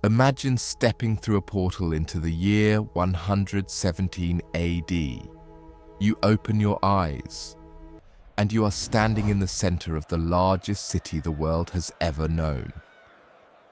Imagine stepping through a portal into the year 117 AD. You open your eyes, and you are standing in the center of the largest city the world has ever known.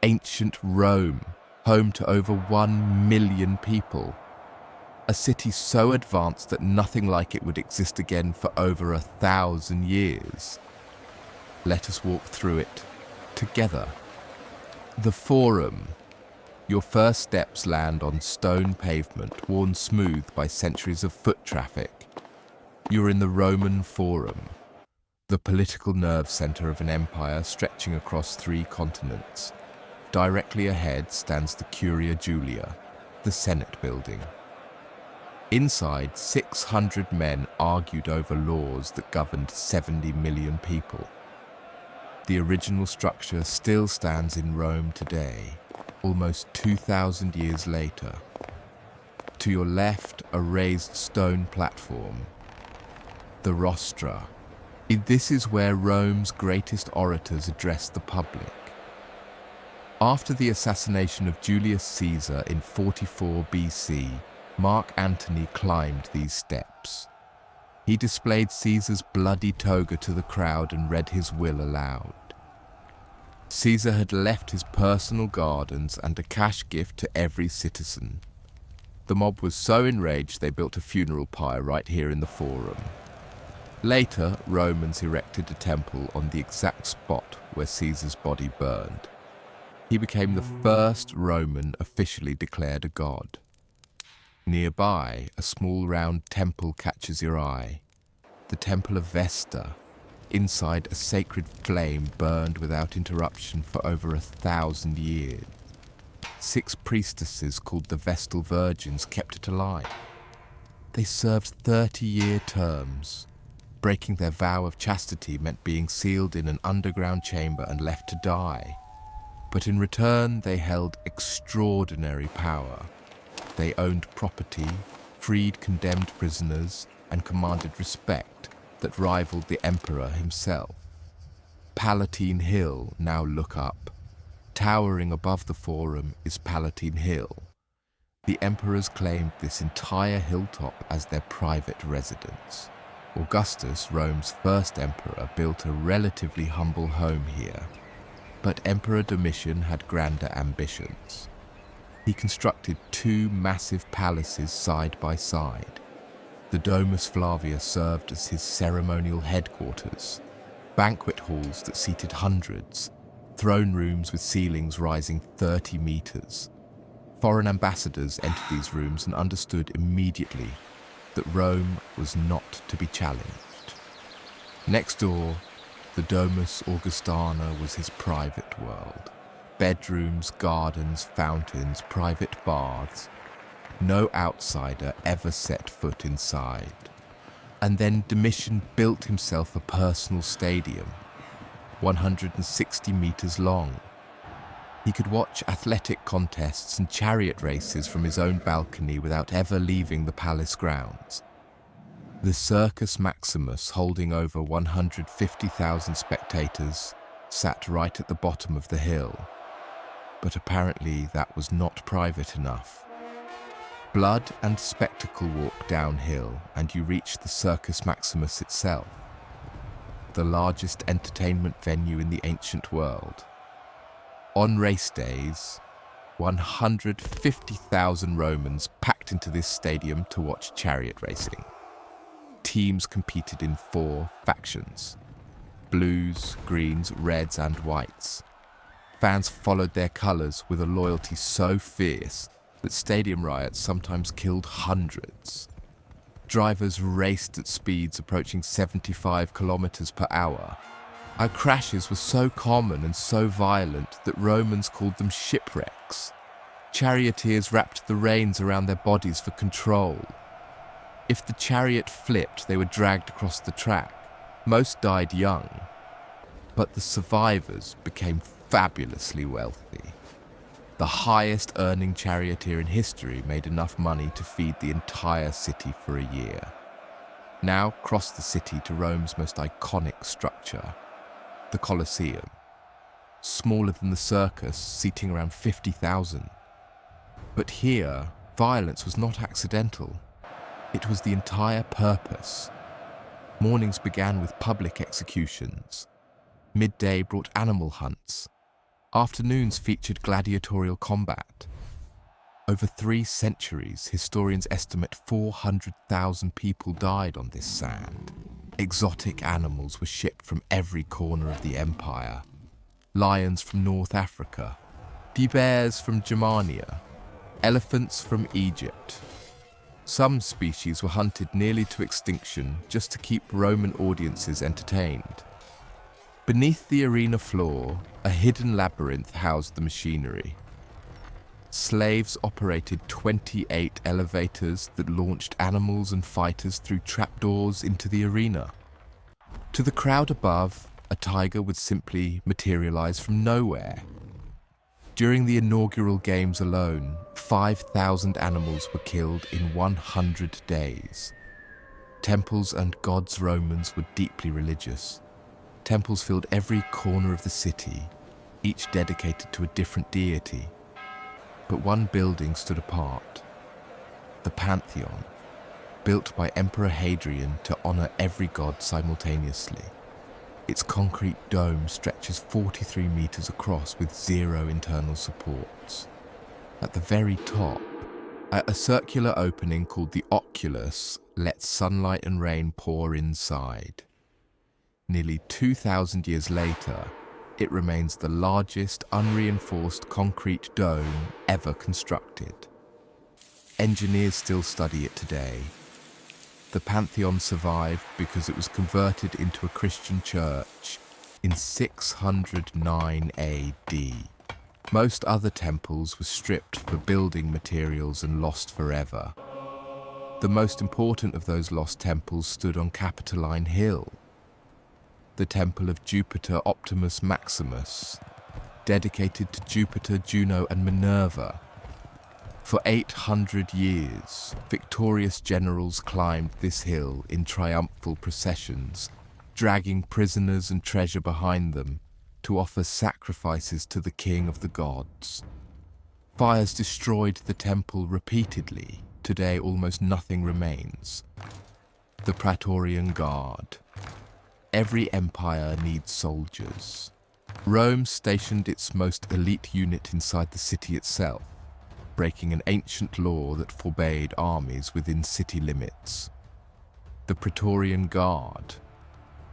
Ancient Rome, home to over 1 million people. A city so advanced that nothing like it would exist again for over 1,000 years. Let us walk through it together. The Forum. Your first steps land on stone pavement worn smooth by centuries of foot traffic. You're in the Roman Forum, the political nerve center of an empire stretching across 3 continents. Directly ahead stands the Curia Julia, the Senate building. Inside, 600 men argued over laws that governed 70 million people. The original structure still stands in Rome today, almost 2,000 years later. To your left, a raised stone platform, the Rostra. This is where Rome's greatest orators addressed the public. After the assassination of Julius Caesar in 44 BC, Mark Antony climbed these steps. He displayed Caesar's bloody toga to the crowd and read his will aloud. Caesar had left his personal gardens and a cash gift to every citizen. The mob was so enraged they built a funeral pyre right here in the Forum. Later, Romans erected a temple on the exact spot where Caesar's body burned. He became the first Roman officially declared a god. Nearby, a small round temple catches your eye. The Temple of Vesta. Inside, a sacred flame burned without interruption for over 1,000 years. 6 priestesses called the Vestal Virgins kept it alive. They served 30-year terms. Breaking their vow of chastity meant being sealed in an underground chamber and left to die. But in return, they held extraordinary power. They owned property, freed condemned prisoners, and commanded respect that rivaled the emperor himself. Palatine Hill, now look up. Towering above the Forum is Palatine Hill. The emperors claimed this entire hilltop as their private residence. Augustus, Rome's first emperor, built a relatively humble home here. But Emperor Domitian had grander ambitions. He constructed 2 massive palaces side by side. The Domus Flavia served as his ceremonial headquarters, banquet halls that seated hundreds, throne rooms with ceilings rising 30 meters. Foreign ambassadors entered these rooms and understood immediately that Rome was not to be challenged. Next door, the Domus Augustana was his private world. Bedrooms, gardens, fountains, private baths. No outsider ever set foot inside. And then Domitian built himself a personal stadium, 160 meters long. He could watch athletic contests and chariot races from his own balcony without ever leaving the palace grounds. The Circus Maximus, holding over 150,000 spectators, sat right at the bottom of the hill. But apparently that was not private enough. Blood and spectacle walk downhill and you reach the Circus Maximus itself, the largest entertainment venue in the ancient world. On race days, 150,000 Romans packed into this stadium to watch chariot racing. Teams competed in 4 factions: blues, greens, reds, and whites. Fans followed their colors with a loyalty so fierce that stadium riots sometimes killed hundreds. Drivers raced at speeds approaching 75 kilometers per hour. Our crashes were so common and so violent that Romans called them shipwrecks. Charioteers wrapped the reins around their bodies for control. If the chariot flipped, they were dragged across the track. Most died young, but the survivors became fabulously wealthy. The highest earning charioteer in history made enough money to feed the entire city for a year. Now cross the city to Rome's most iconic structure, the Colosseum. smaller than the Circus, seating around 50,000. But here, violence was not accidental. It was the entire purpose. Mornings began with public executions. Midday brought animal hunts. Afternoons featured gladiatorial combat. Over 3 centuries, historians estimate 400,000 people died on this sand. Exotic animals were shipped from every corner of the empire. Lions from North Africa, bears from Germania, elephants from Egypt. Some species were hunted nearly to extinction just to keep Roman audiences entertained. Beneath the arena floor, a hidden labyrinth housed the machinery. Slaves operated 28 elevators that launched animals and fighters through trapdoors into the arena. To the crowd above, a tiger would simply materialize from nowhere. During the inaugural games alone, 5,000 animals were killed in 100 days. Temples and gods Romans were deeply religious. Temples filled every corner of the city, each dedicated to a different deity. But one building stood apart, the Pantheon, built by Emperor Hadrian to honor every god simultaneously. Its concrete dome stretches 43 meters across with 0 internal supports. At the very top, a circular opening called the oculus lets sunlight and rain pour inside. Nearly 2,000 years later, it remains the largest unreinforced concrete dome ever constructed. Engineers still study it today. The Pantheon survived because it was converted into a Christian church in 609 AD. Most other temples were stripped for building materials and lost forever. The most important of those lost temples stood on Palatine Hill, the temple of Jupiter Optimus Maximus, dedicated to Jupiter, Juno, and Minerva. For 800 years, victorious generals climbed this hill in triumphal processions, dragging prisoners and treasure behind them to offer sacrifices to the king of the gods. Fires destroyed the temple repeatedly. Today, almost nothing remains. The Praetorian Guard. Every empire needs soldiers. Rome stationed its most elite unit inside the city itself, breaking an ancient law that forbade armies within city limits. The Praetorian Guard,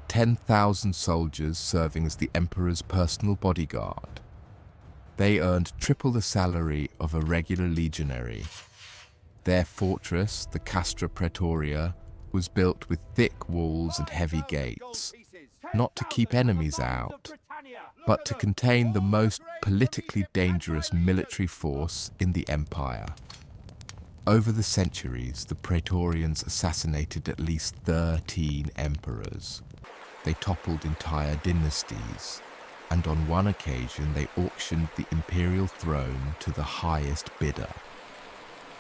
10,000 soldiers serving as the emperor's personal bodyguard. They earned triple the salary of a regular legionary. Their fortress, the Castra Praetoria, was built with thick walls and heavy gates, not to keep enemies out, but to contain the most politically dangerous military force in the empire. Over the centuries, the Praetorians assassinated at least 13 emperors. They toppled entire dynasties, and on one occasion they auctioned the imperial throne to the highest bidder.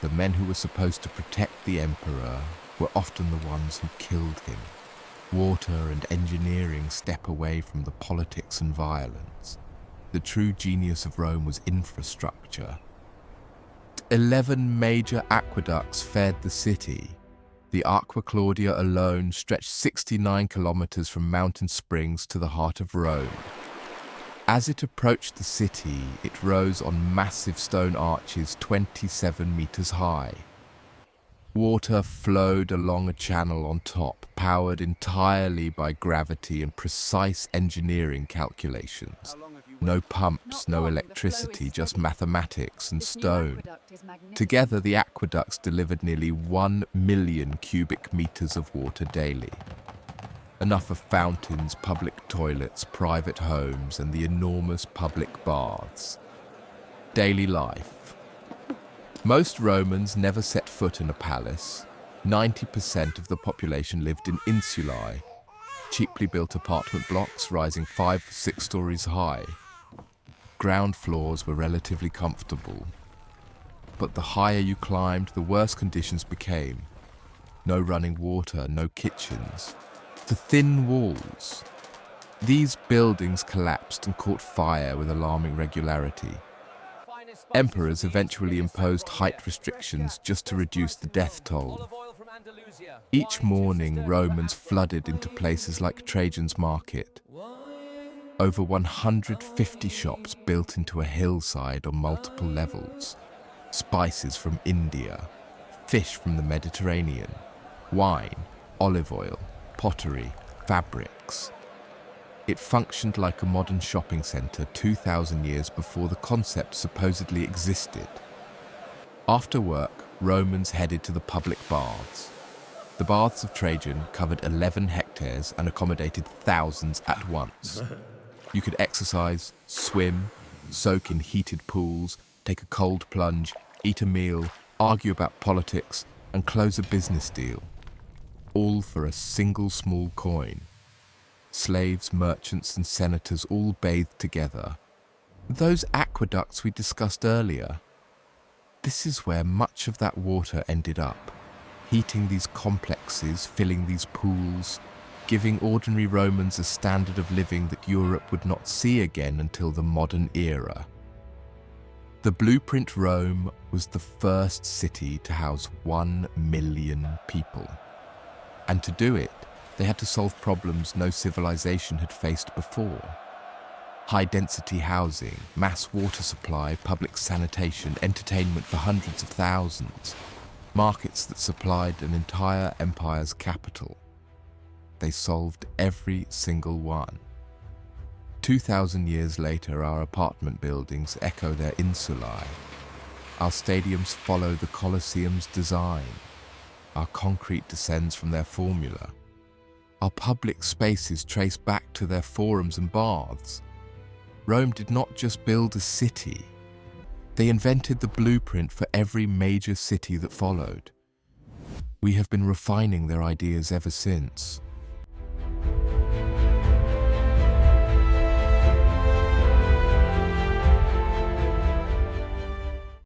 The men who were supposed to protect the emperor were often the ones who killed him. Water and engineering step away from the politics and violence. The true genius of Rome was infrastructure. 11 major aqueducts fed the city. The Aqua Claudia alone stretched 69 kilometers from mountain springs to the heart of Rome. As it approached the city, it rose on massive stone arches 27 meters high. Water flowed along a channel on top, powered entirely by gravity and precise engineering calculations. No pumps, no electricity, just mathematics and stone. Together, the aqueducts delivered nearly 1 million cubic meters of water daily. Enough of fountains, public toilets, private homes, and the enormous public baths. Daily life. Most Romans never set foot in a palace. 90% of the population lived in insulae, cheaply built apartment blocks rising 5 or 6 stories high. Ground floors were relatively comfortable, but the higher you climbed, the worse conditions became. No running water, no kitchens. The thin walls. These buildings collapsed and caught fire with alarming regularity. Emperors eventually imposed height restrictions just to reduce the death toll. Each morning, Romans flooded into places like Trajan's Market. Over 150 shops built into a hillside on multiple levels. Spices from India, fish from the Mediterranean, wine, olive oil, pottery, fabrics. It functioned like a modern shopping centre 2,000 years before the concept supposedly existed. After work, Romans headed to the public baths. The baths of Trajan covered 11 hectares and accommodated thousands at once. You could exercise, swim, soak in heated pools, take a cold plunge, eat a meal, argue about politics, and close a business deal. All for a single small coin. Slaves, merchants, and senators all bathed together. Those aqueducts we discussed earlier. This is where much of that water ended up, heating these complexes, filling these pools, giving ordinary Romans a standard of living that Europe would not see again until the modern era. The blueprint Rome was the first city to house 1 million people. And to do it, they had to solve problems no civilization had faced before. High-density housing, mass water supply, public sanitation, entertainment for hundreds of thousands, markets that supplied an entire empire's capital. They solved every single one. 2,000 years later, our apartment buildings echo their insulae. Our stadiums follow the Colosseum's design. Our concrete descends from their formula. Our public spaces trace back to their forums and baths. Rome did not just build a city. They invented the blueprint for every major city that followed. We have been refining their ideas ever since.